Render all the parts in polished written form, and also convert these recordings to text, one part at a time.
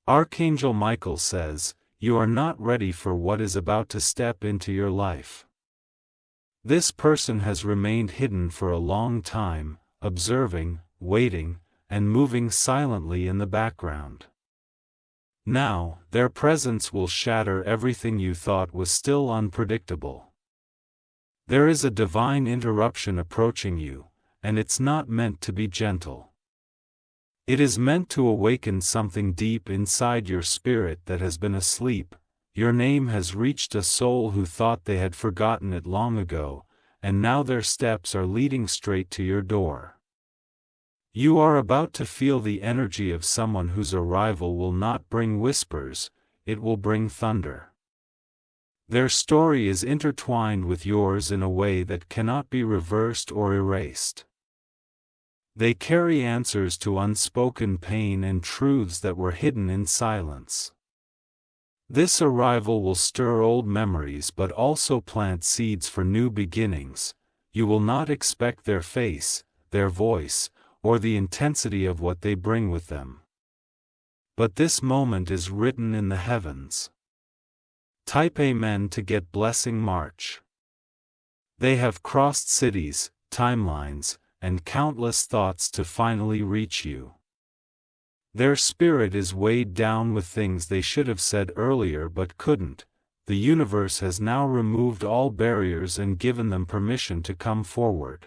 Archangel Michael says, you are not ready for what is about to step into your life. This person has remained hidden for a long time, observing, waiting, and moving silently in the background. Now, their presence will shatter everything you thought was still unpredictable. There is a divine interruption approaching you, and it's not meant to be gentle. It is meant to awaken something deep inside your spirit that has been asleep. Your name has reached a soul who thought they had forgotten it long ago, and now their steps are leading straight to your door. You are about to feel the energy of someone whose arrival will not bring whispers, it will bring thunder. Their story is intertwined with yours in a way that cannot be reversed or erased. They carry answers to unspoken pain and truths that were hidden in silence. This arrival will stir old memories but also plant seeds for new beginnings. You will not expect their face, their voice, or the intensity of what they bring with them. But this moment is written in the heavens. Type Amen to get blessing March. They have crossed cities, timelines, and countless thoughts to finally reach you. Their spirit is weighed down with things they should have said earlier but couldn't. The universe has now removed all barriers and given them permission to come forward.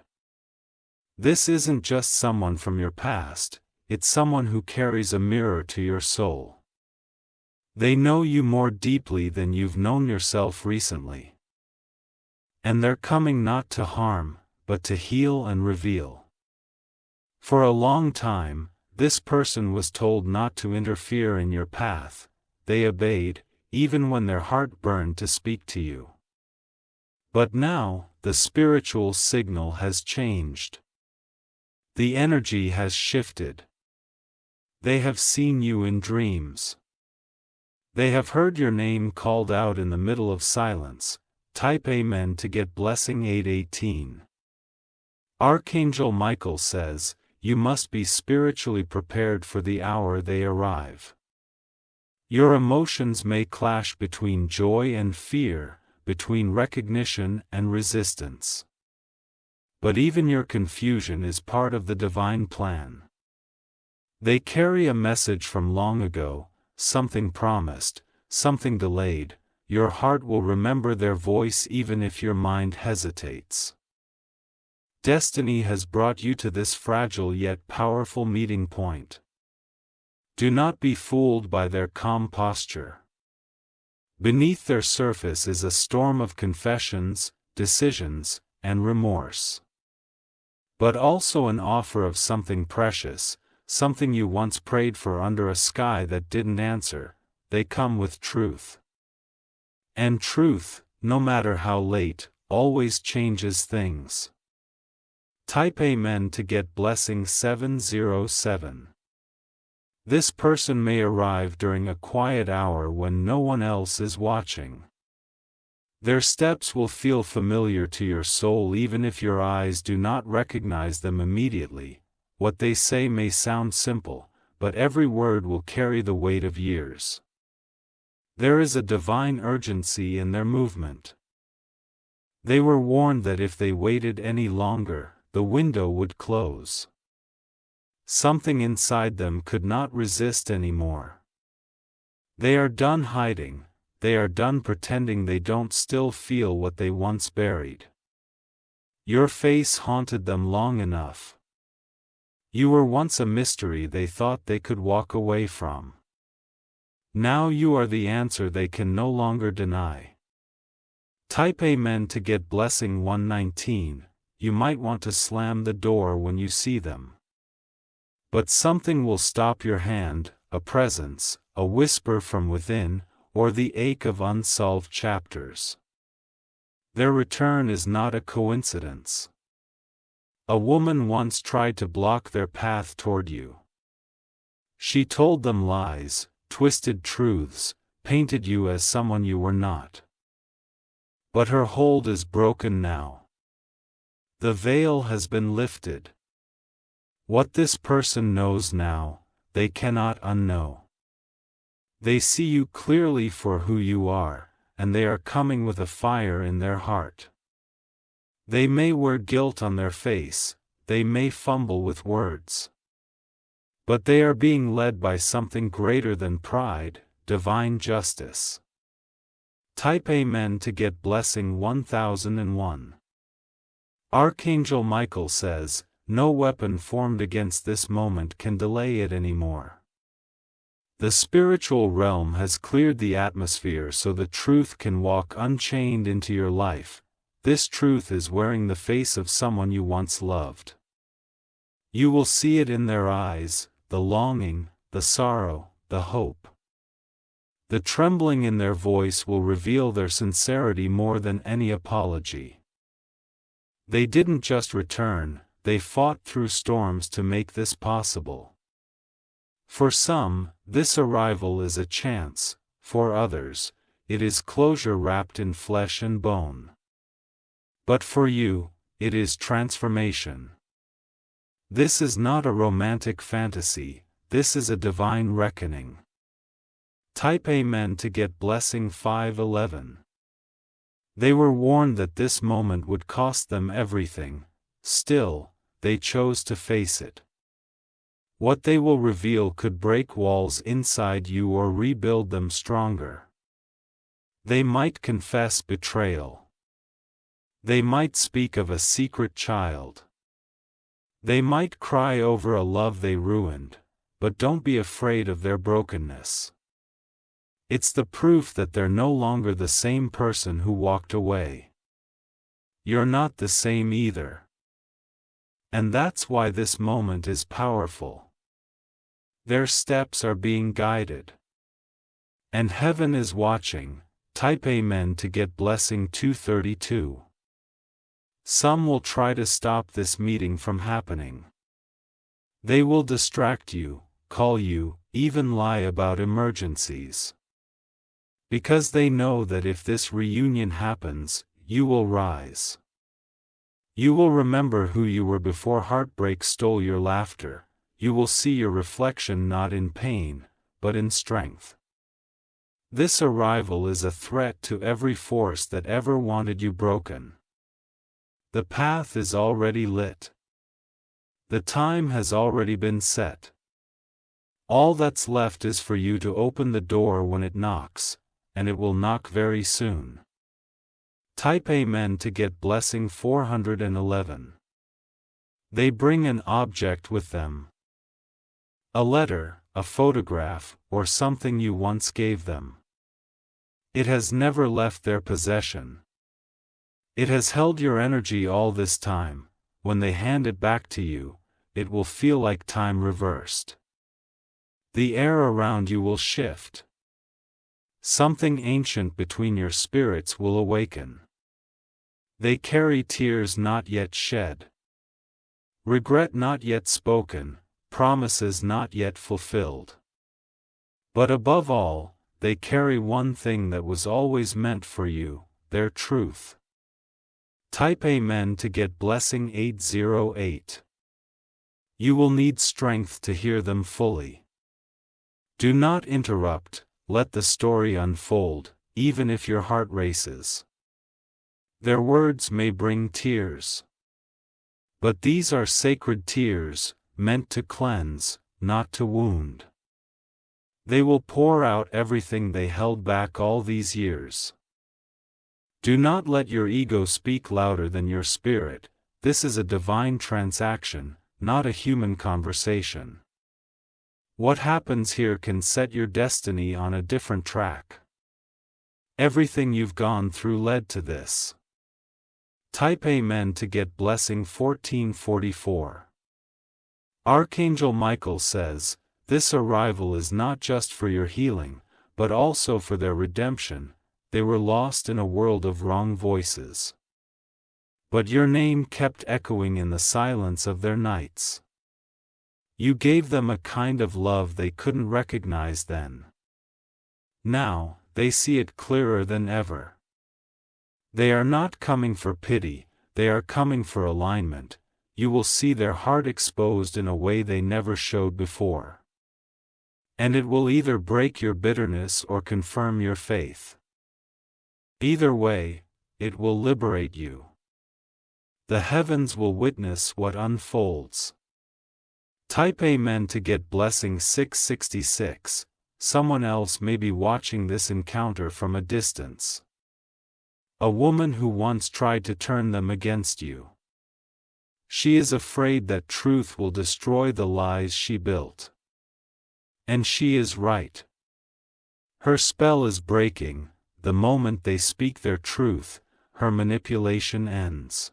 This isn't just someone from your past, it's someone who carries a mirror to your soul. They know you more deeply than you've known yourself recently. And they're coming not to harm, but to heal and reveal. For a long time, this person was told not to interfere in your path. They obeyed, even when their heart burned to speak to you. But now, the spiritual signal has changed. The energy has shifted. They have seen you in dreams. They have heard your name called out in the middle of silence. Type Amen to get blessing 818. Archangel Michael says, you must be spiritually prepared for the hour they arrive. Your emotions may clash between joy and fear, between recognition and resistance. But even your confusion is part of the divine plan. They carry a message from long ago, something promised, something delayed. Your heart will remember their voice even if your mind hesitates. Destiny has brought you to this fragile yet powerful meeting point. Do not be fooled by their calm posture. Beneath their surface is a storm of confessions, decisions, and remorse. But also an offer of something precious, something you once prayed for under a sky that didn't answer. They come with truth. And truth, no matter how late, always changes things. Type Amen to get blessing 707. This person may arrive during a quiet hour when no one else is watching. Their steps will feel familiar to your soul even if your eyes do not recognize them immediately. What they say may sound simple, but every word will carry the weight of years. There is a divine urgency in their movement. They were warned that if they waited any longer, the window would close. Something inside them could not resist anymore. They are done hiding, they are done pretending they don't still feel what they once buried. Your face haunted them long enough. You were once a mystery they thought they could walk away from. Now you are the answer they can no longer deny. Type Amen to get blessing 119. You might want to slam the door when you see them. But something will stop your hand, a presence, a whisper from within, or the ache of unsolved chapters. Their return is not a coincidence. A woman once tried to block their path toward you. She told them lies, twisted truths, painted you as someone you were not. But her hold is broken now. The veil has been lifted. What this person knows now, they cannot unknow. They see you clearly for who you are, and they are coming with a fire in their heart. They may wear guilt on their face, they may fumble with words. But they are being led by something greater than pride, divine justice. Type Amen to get blessing 1001. Archangel Michael says, no weapon formed against this moment can delay it anymore. The spiritual realm has cleared the atmosphere so the truth can walk unchained into your life. This truth is wearing the face of someone you once loved. You will see it in their eyes, the longing, the sorrow, the hope. The trembling in their voice will reveal their sincerity more than any apology. They didn't just return, they fought through storms to make this possible. For some, this arrival is a chance, for others, it is closure wrapped in flesh and bone. But for you, it is transformation. This is not a romantic fantasy, this is a divine reckoning. Type Amen to get blessing 511. They were warned that this moment would cost them everything, still, they chose to face it. What they will reveal could break walls inside you or rebuild them stronger. They might confess betrayal. They might speak of a secret child. They might cry over a love they ruined, but don't be afraid of their brokenness. It's the proof that they're no longer the same person who walked away. You're not the same either. And that's why this moment is powerful. Their steps are being guided. And heaven is watching. Type Amen to get blessing 232. Some will try to stop this meeting from happening. They will distract you, call you, even lie about emergencies. Because they know that if this reunion happens, you will rise. You will remember who you were before heartbreak stole your laughter. You will see your reflection not in pain, but in strength. This arrival is a threat to every force that ever wanted you broken. The path is already lit. The time has already been set. All that's left is for you to open the door when it knocks, and it will knock very soon. Type Amen to get blessing 411. They bring an object with them. A letter, a photograph, or something you once gave them. It has never left their possession. It has held your energy all this time. When they hand it back to you, it will feel like time reversed. The air around you will shift. Something ancient between your spirits will awaken. They carry tears not yet shed. Regret not yet spoken, promises not yet fulfilled. But above all, they carry one thing that was always meant for you, their truth. Type Amen to get blessing 808. You will need strength to hear them fully. Do not interrupt, let the story unfold, even if your heart races. Their words may bring tears. But these are sacred tears, meant to cleanse, not to wound. They will pour out everything they held back all these years. Do not let your ego speak louder than your spirit. This is a divine transaction, not a human conversation. What happens here can set your destiny on a different track. Everything you've gone through led to this. Type Amen to get blessing 1444. Archangel Michael says, this arrival is not just for your healing, but also for their redemption. They were lost in a world of wrong voices. But your name kept echoing in the silence of their nights. You gave them a kind of love they couldn't recognize then. Now, they see it clearer than ever. They are not coming for pity, they are coming for alignment. You will see their heart exposed in a way they never showed before. And it will either break your bitterness or confirm your faith. Either way, it will liberate you. The heavens will witness what unfolds. Type Amen to get blessing 666. Someone else may be watching this encounter from a distance. A woman who once tried to turn them against you. She is afraid that truth will destroy the lies she built. And she is right. Her spell is breaking. The moment they speak their truth, her manipulation ends.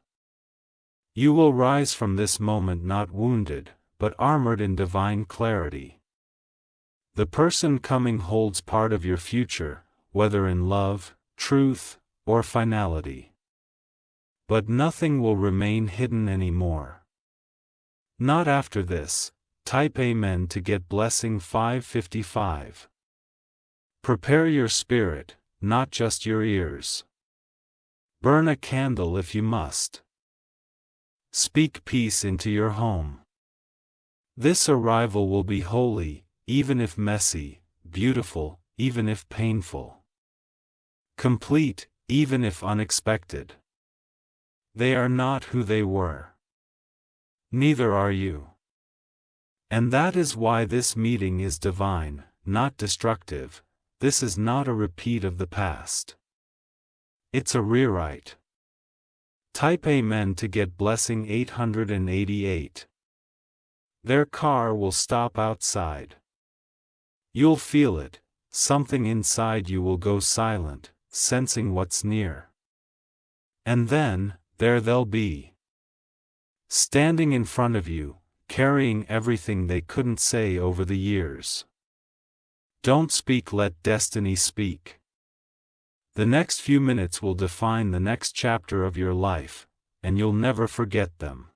You will rise from this moment not wounded, but armored in divine clarity. The person coming holds part of your future, whether in love, truth, or finality. But nothing will remain hidden anymore. Not after this. Type Amen to get blessing 555. Prepare your spirit, not just your ears. Burn a candle if you must. Speak peace into your home. This arrival will be holy, even if messy, beautiful, even if painful. Complete, even if unexpected. They are not who they were. Neither are you. And that is why this meeting is divine, not destructive. This is not a repeat of the past. It's a rewrite. Type Amen to get blessing 888. Their car will stop outside. You'll feel it, something inside you will go silent, sensing what's near. And then, there they'll be. Standing in front of you, carrying everything they couldn't say over the years. Don't speak, let destiny speak. The next few minutes will define the next chapter of your life, and you'll never forget them.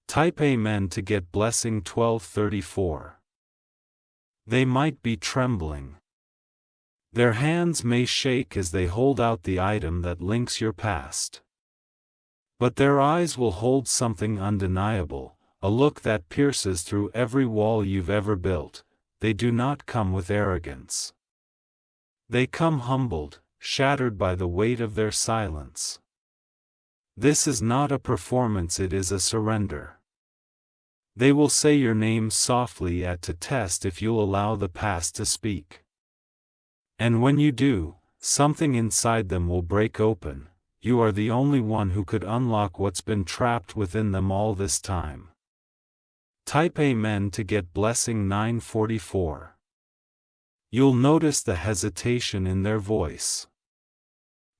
Type Amen to get blessing 1234. They might be trembling. Their hands may shake as they hold out the item that links your past. But their eyes will hold something undeniable, a look that pierces through every wall you've ever built. They do not come with arrogance. They come humbled, shattered by the weight of their silence. This is not a performance, it is a surrender. They will say your name softly to test if you'll allow the past to speak. And when you do, something inside them will break open. You are the only one who could unlock what's been trapped within them all this time. Type Amen to get blessing 944. You'll notice the hesitation in their voice.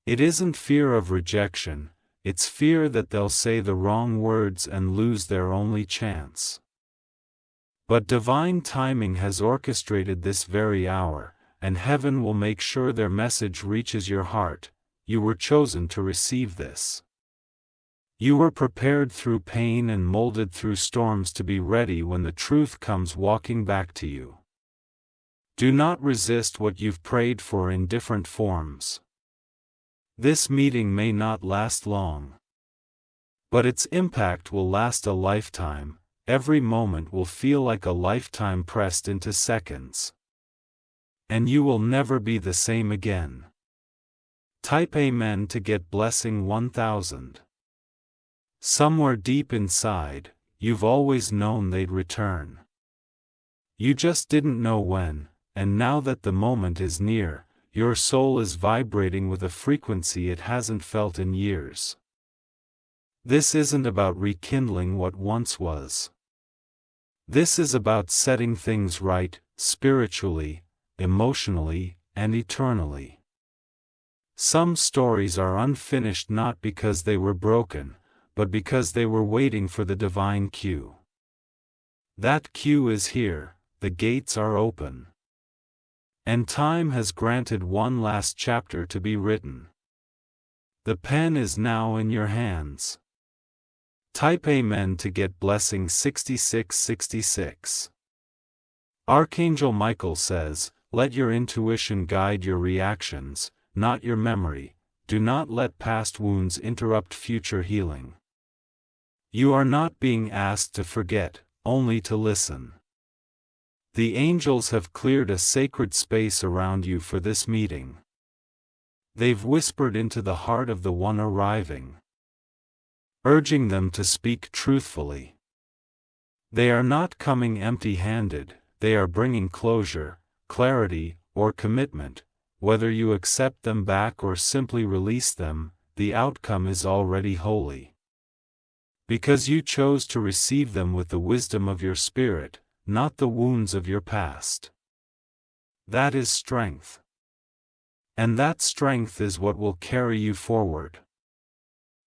It isn't fear of rejection, it's fear that they'll say the wrong words and lose their only chance. But divine timing has orchestrated this very hour, and heaven will make sure their message reaches your heart. You were chosen to receive this. You were prepared through pain and molded through storms to be ready when the truth comes walking back to you. Do not resist what you've prayed for in different forms. This meeting may not last long. But its impact will last a lifetime. Every moment will feel like a lifetime pressed into seconds. And you will never be the same again. Type Amen to get blessing 1000. Somewhere deep inside, you've always known they'd return. You just didn't know when, and now that the moment is near, your soul is vibrating with a frequency it hasn't felt in years. This isn't about rekindling what once was. This is about setting things right, spiritually, emotionally, and eternally. Some stories are unfinished not because they were broken, but because they were waiting for the divine cue. That cue is here, the gates are open. And time has granted one last chapter to be written. The pen is now in your hands. Type Amen to get blessing 6666. Archangel Michael says, let your intuition guide your reactions, not your memory. Do not let past wounds interrupt future healing. You are not being asked to forget, only to listen. The angels have cleared a sacred space around you for this meeting. They've whispered into the heart of the one arriving, urging them to speak truthfully. They are not coming empty-handed, they are bringing closure, clarity, or commitment. Whether you accept them back or simply release them, the outcome is already holy. Because you chose to receive them with the wisdom of your spirit, not the wounds of your past. That is strength. And that strength is what will carry you forward.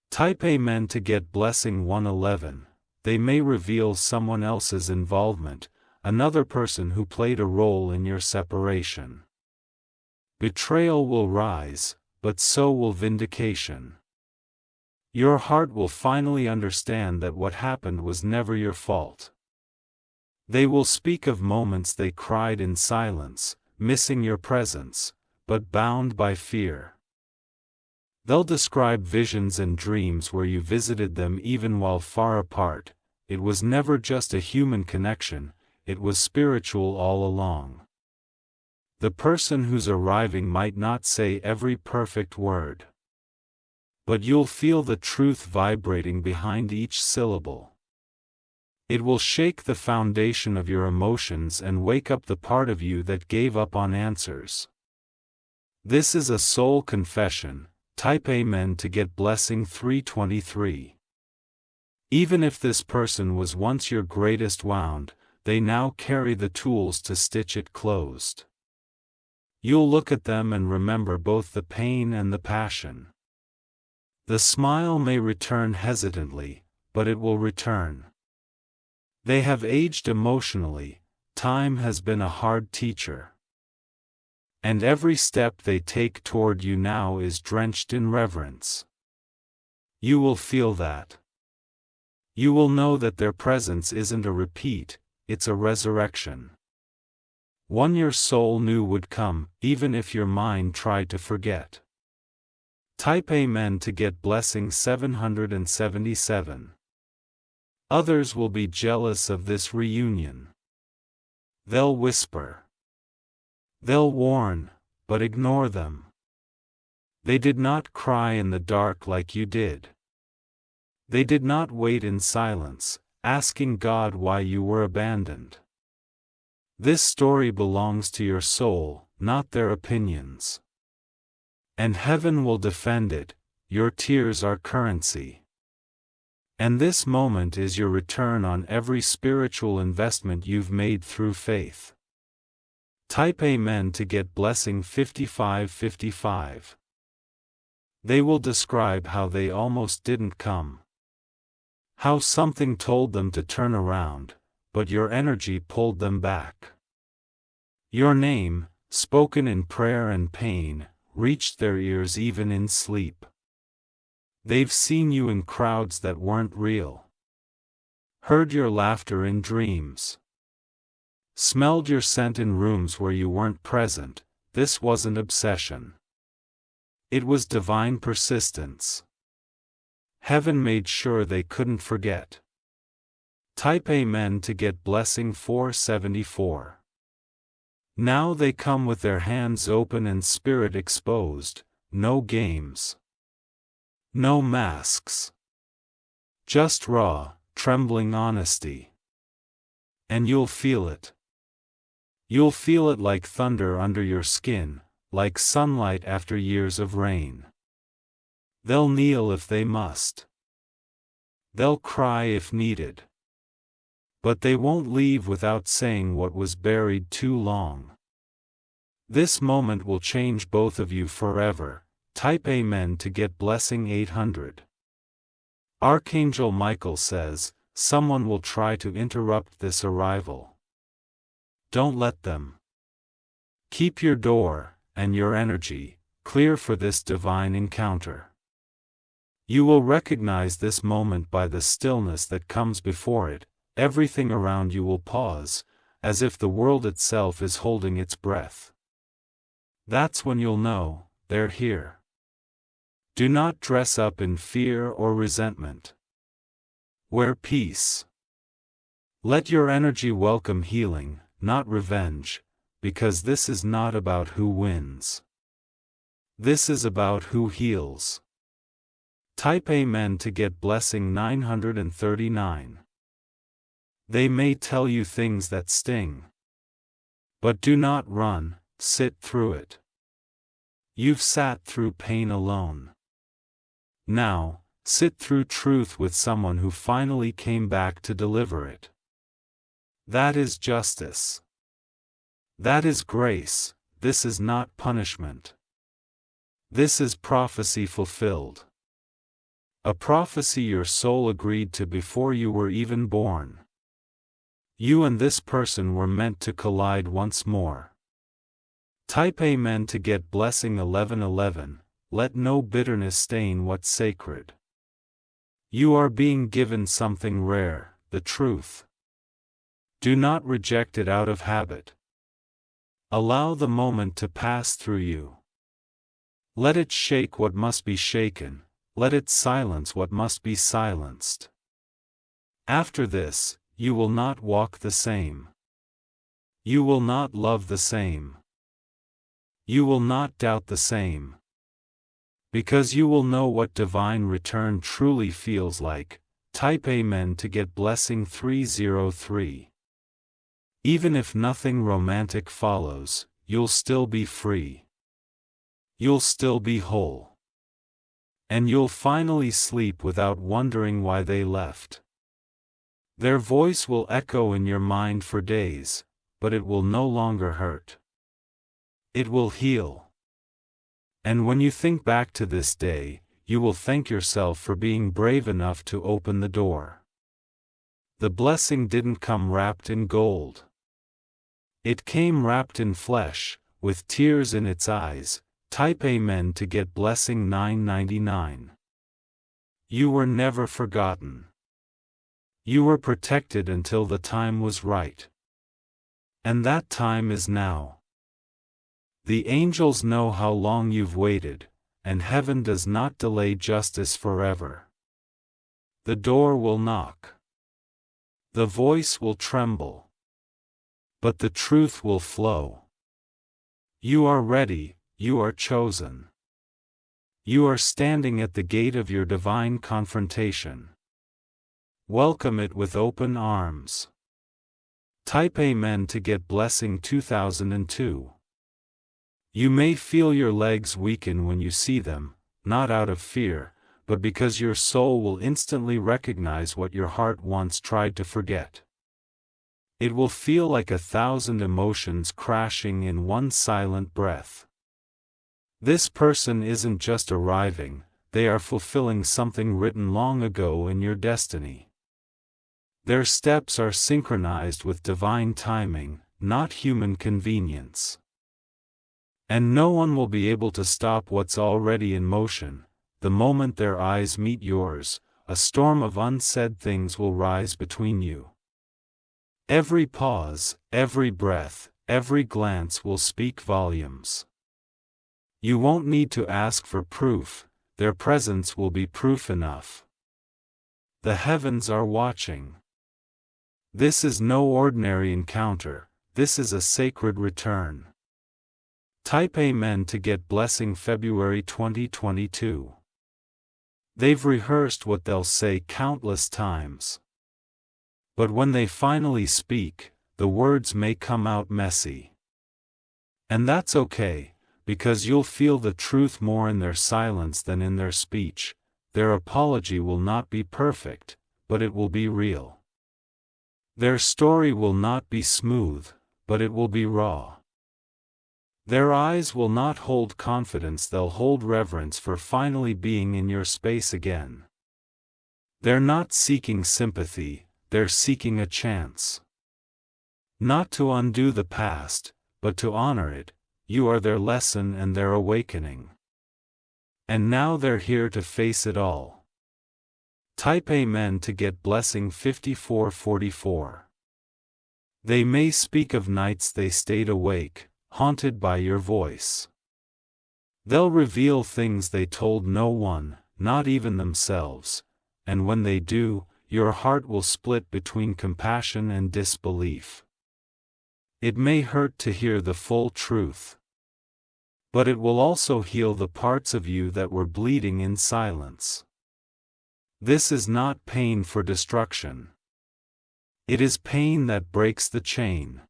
Type Amen to get blessing 111. They may reveal someone else's involvement, another person who played a role in your separation. Betrayal will rise, but so will vindication. Your heart will finally understand that what happened was never your fault. They will speak of moments they cried in silence, missing your presence, but bound by fear. They'll describe visions and dreams where you visited them even while far apart. It was never just a human connection, it was spiritual all along. The person who's arriving might not say every perfect word, but you'll feel the truth vibrating behind each syllable. It will shake the foundation of your emotions and wake up the part of you that gave up on answers. This is a soul confession. Type Amen to get blessing 323. Even if this person was once your greatest wound, they now carry the tools to stitch it closed. You'll look at them and remember both the pain and the passion. The smile may return hesitantly, but it will return. They have aged emotionally, time has been a hard teacher. And every step they take toward you now is drenched in reverence. You will feel that. You will know that their presence isn't a repeat, it's a resurrection. One your soul knew would come, even if your mind tried to forget. Type Amen to get blessing 777. Others will be jealous of this reunion. They'll whisper. They'll warn, but ignore them. They did not cry in the dark like you did. They did not wait in silence, asking God why you were abandoned. This story belongs to your soul, not their opinions. And heaven will defend it, your tears are currency. And this moment is your return on every spiritual investment you've made through faith. Type Amen to get blessing 5555. They will describe how they almost didn't come. How something told them to turn around, but your energy pulled them back. Your name, spoken in prayer and pain, reached their ears even in sleep. They've seen you in crowds that weren't real. Heard your laughter in dreams. Smelled your scent in rooms where you weren't present. This wasn't obsession. It was divine persistence. Heaven made sure they couldn't forget. Type Amen to get blessing 474. Now they come with their hands open and spirit exposed, no games. No masks. Just raw, trembling honesty. And you'll feel it. You'll feel it like thunder under your skin, like sunlight after years of rain. They'll kneel if they must. They'll cry if needed. But they won't leave without saying what was buried too long. This moment will change both of you forever. Type Amen to get blessing 800. Archangel Michael says, someone will try to interrupt this arrival. Don't let them. Keep your door, and your energy, clear for this divine encounter. You will recognize this moment by the stillness that comes before it. Everything around you will pause, as if the world itself is holding its breath. That's when you'll know, they're here. Do not dress up in fear or resentment. Wear peace. Let your energy welcome healing, not revenge, because this is not about who wins. This is about who heals. Type Amen to get blessing 939. They may tell you things that sting. But do not run, sit through it. You've sat through pain alone. Now, sit through truth with someone who finally came back to deliver it. That is justice. That is grace. This is not punishment. This is prophecy fulfilled. A prophecy your soul agreed to before you were even born. You and this person were meant to collide once more. Type Amen to get blessing 1111. Let no bitterness stain what's sacred. You are being given something rare, the truth. Do not reject it out of habit. Allow the moment to pass through you. Let it shake what must be shaken, let it silence what must be silenced. After this, you will not walk the same. You will not love the same. You will not doubt the same. Because you will know what divine return truly feels like. Type Amen to get blessing 303. Even if nothing romantic follows, you'll still be free. You'll still be whole. And you'll finally sleep without wondering why they left. Their voice will echo in your mind for days, but it will no longer hurt. It will heal. And when you think back to this day, you will thank yourself for being brave enough to open the door. The blessing didn't come wrapped in gold. It came wrapped in flesh, with tears in its eyes. Type Amen to get blessing 999. You were never forgotten. You were protected until the time was right. And that time is now. The angels know how long you've waited, and heaven does not delay justice forever. The door will knock. The voice will tremble. But the truth will flow. You are ready, you are chosen. You are standing at the gate of your divine confrontation. Welcome it with open arms. Type Amen to get blessing 2002. You may feel your legs weaken when you see them, not out of fear, but because your soul will instantly recognize what your heart once tried to forget. It will feel like 1,000 emotions crashing in one silent breath. This person isn't just arriving, they are fulfilling something written long ago in your destiny. Their steps are synchronized with divine timing, not human convenience. And no one will be able to stop what's already in motion. The moment their eyes meet yours, a storm of unsaid things will rise between you. Every pause, every breath, every glance will speak volumes. You won't need to ask for proof, their presence will be proof enough. The heavens are watching. This is no ordinary encounter, this is a sacred return. Type Amen to get blessing February 2022. They've rehearsed what they'll say countless times. But when they finally speak, the words may come out messy. And that's okay, because you'll feel the truth more in their silence than in their speech. Their apology will not be perfect, but it will be real. Their story will not be smooth, but it will be raw. Their eyes will not hold confidence, they'll hold reverence for finally being in your space again. They're not seeking sympathy, they're seeking a chance. Not to undo the past, but to honor it. You are their lesson and their awakening. And now they're here to face it all. Type Amen to get blessing 5444. They may speak of nights they stayed awake, haunted by your voice. They'll reveal things they told no one, not even themselves, and when they do, your heart will split between compassion and disbelief. It may hurt to hear the full truth, but it will also heal the parts of you that were bleeding in silence. This is not pain for destruction. It is pain that breaks the chain.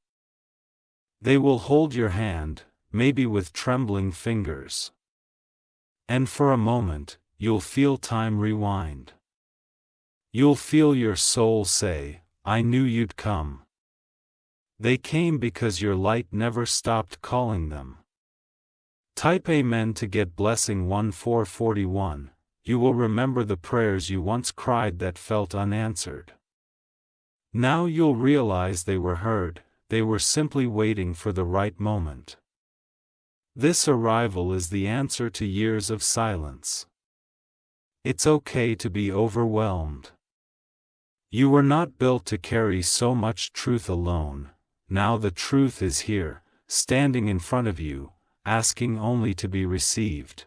They will hold your hand, maybe with trembling fingers. And for a moment, you'll feel time rewind. You'll feel your soul say, "I knew you'd come." They came because your light never stopped calling them. Type Amen to get blessing 1441. You will remember the prayers you once cried that felt unanswered. Now you'll realize they were heard, they were simply waiting for the right moment. This arrival is the answer to years of silence. It's okay to be overwhelmed. You were not built to carry so much truth alone. Now the truth is here, standing in front of you, asking only to be received.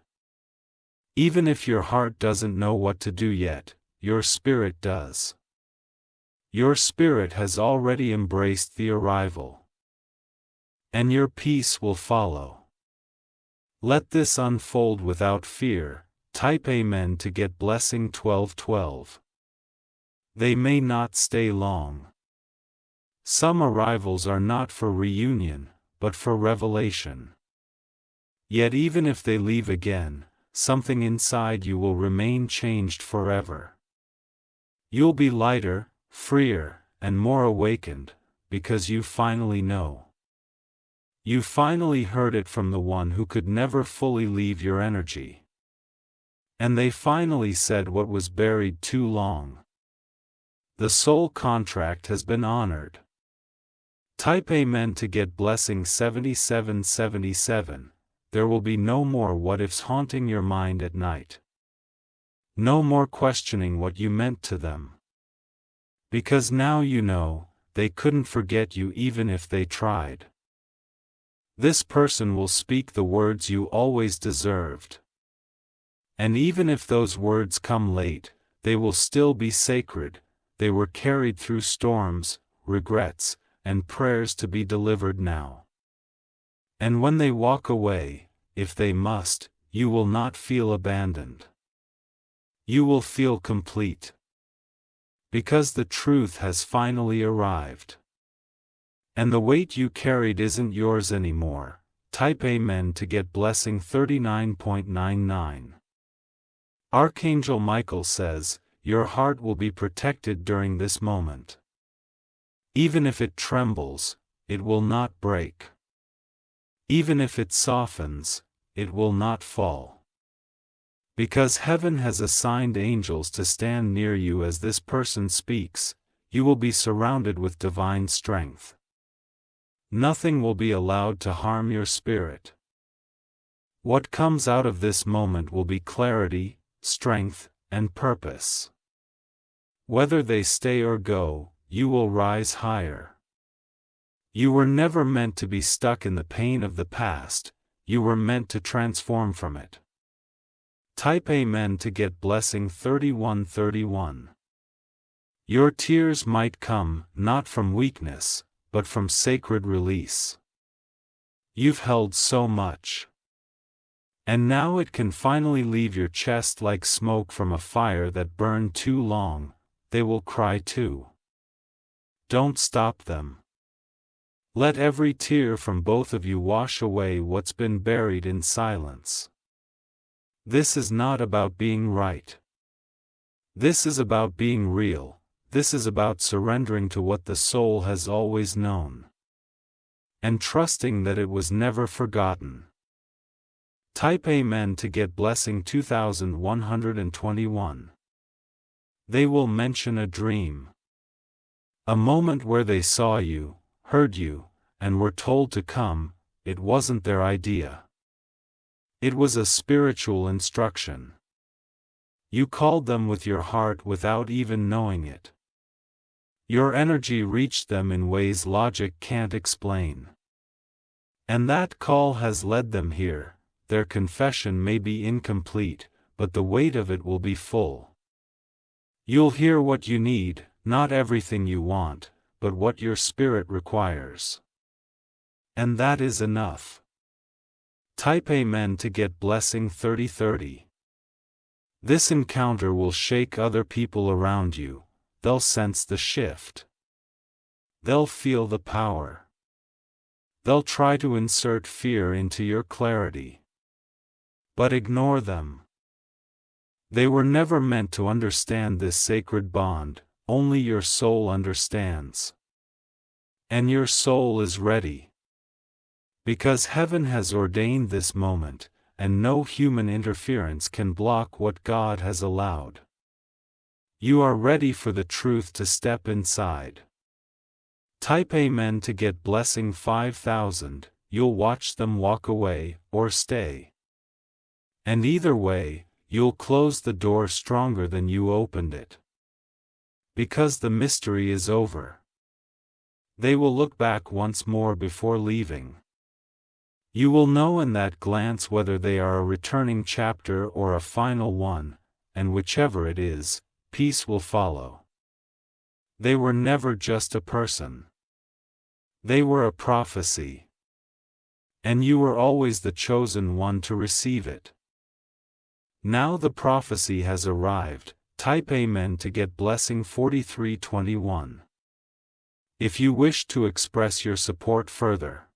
Even if your heart doesn't know what to do yet, your spirit does. Your spirit has already embraced the arrival. And your peace will follow. Let this unfold without fear. Type Amen to get blessing 1212. They may not stay long. Some arrivals are not for reunion, but for revelation. Yet even if they leave again, something inside you will remain changed forever. You'll be lighter, freer, and more awakened, because you finally know. You finally heard it from the one who could never fully leave your energy. And they finally said what was buried too long. The soul contract has been honored. Type Amen to get blessing 7777. There will be no more what-ifs haunting your mind at night. No more questioning what you meant to them. Because now you know, they couldn't forget you even if they tried. This person will speak the words you always deserved. And even if those words come late, they will still be sacred. They were carried through storms, regrets, and prayers to be delivered now. And when they walk away, if they must, you will not feel abandoned. You will feel complete. Because the truth has finally arrived. And the weight you carried isn't yours anymore. Type Amen to get blessing 39.99. Archangel Michael says, your heart will be protected during this moment. Even if it trembles, it will not break. Even if it softens, it will not fall. Because heaven has assigned angels to stand near you as this person speaks, you will be surrounded with divine strength. Nothing will be allowed to harm your spirit. What comes out of this moment will be clarity, strength, and purpose. Whether they stay or go, you will rise higher. You were never meant to be stuck in the pain of the past, you were meant to transform from it. Type Amen to get blessing 3131. Your tears might come, not from weakness, but from sacred release. You've held so much. And now it can finally leave your chest like smoke from a fire that burned too long. They will cry too. Don't stop them. Let every tear from both of you wash away what's been buried in silence. This is not about being right. This is about being real. This is about surrendering to what the soul has always known. And trusting that it was never forgotten. Type Amen to get blessing 2121. They will mention a dream. A moment where they saw you, heard you, and were told to come. It wasn't their idea. It was a spiritual instruction. You called them with your heart without even knowing it. Your energy reached them in ways logic can't explain. And that call has led them here. Their confession may be incomplete, but the weight of it will be full. You'll hear what you need, not everything you want, but what your spirit requires. And that is enough. Type Amen to get blessing 3030. This encounter will shake other people around you. They'll sense the shift. They'll feel the power. They'll try to insert fear into your clarity. But ignore them. They were never meant to understand this sacred bond, only your soul understands. And your soul is ready. Because heaven has ordained this moment, and no human interference can block what God has allowed. You are ready for the truth to step inside. Type Amen to get blessing 5000, you'll watch them walk away, or stay. And either way, you'll close the door stronger than you opened it. Because the mystery is over. They will look back once more before leaving. You will know in that glance whether they are a returning chapter or a final one, and whichever it is, peace will follow. They were never just a person. They were a prophecy. And you were always the chosen one to receive it. Now the prophecy has arrived. Type Amen to get blessing 4321. If you wish to express your support further,